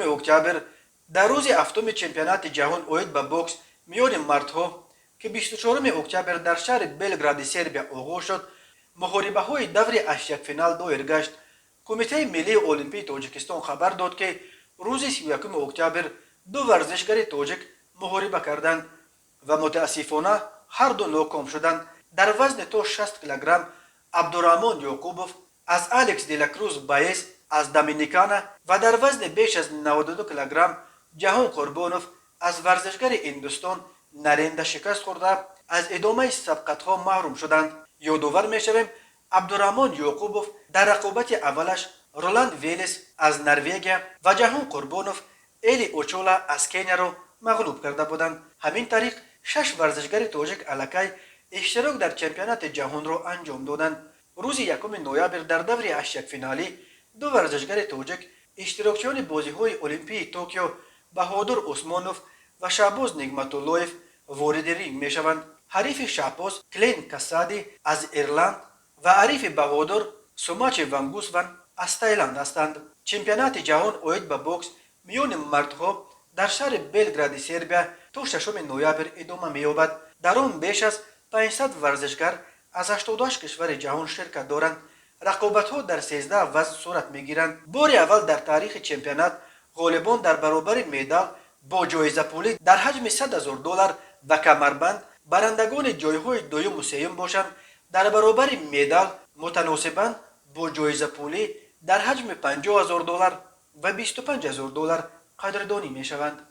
اکتبر در روز هفتم چمپیونات جهان اوید به بوکس میان مردها که 24 اکتبر در شهر بلگراد سربیا آغاز شد، محاربه های دور 8 فینال دایر گشت. کمیته ملی المپی تاجیکستان خبر داد که روز 31 اکتبر دو ورزشگر تاجیک محاربه کردند و متاسفانه هر دو ناکام شدند. در وزن تا 60 کیلوگرم عبدالرحمن یعقوبوف از الکس دلاکروز بایس از دومینیکانا و در وزن بیش از 92 کیلوگرم جهان قربانوف از ورزشگر هندوستان نرنده شکست خورده از ادامه سبقتها محروم شدند. یادآور میشویم عبدالرحمن یعقوبوف در رقابت اولش رولاند ویلس از نروژ و جهان قربانوف الی اوچولا از کنیا را مغلوب کرده بودند. همین طریق 6 ورزشگر تاجیک الکی اشتراک در چمپیونات جهان را انجام دادند. روز 1 نوامبر در دور 8 فینالی دو ورزشگر تاجیک اشتراکچیان بازی‌های المپی توکیو بهادر عثمانوف و شهباز نعمت‌الله‌اف وارد رینگ میشوند. حریف شهباز کلین کسادی از ایرلند و حریف بهادر سوماچ ونگوسون از تایلند هستند. چمپیونات جهان اوید به بوکس میان مردها در شهر بلگراد سربیا تا 6 نوامبر ادامه می‌یابد. در آن بیش از 500 ورزشگر از 88 کشور جهان شرکت دارند. رقابت‌ها در 13 وزن صورت می‌گیرند. بار اول در تاریخ چمپیونات غالبان در برابر مدال با جایزه پولی در حجم $100,000 و کمربند برندگان جایهای دوم و سوم باشند. در برابر مدال متناسباً با جایزه پولی در حجم $50,000 و $25,000 قدردانی می‌شوند.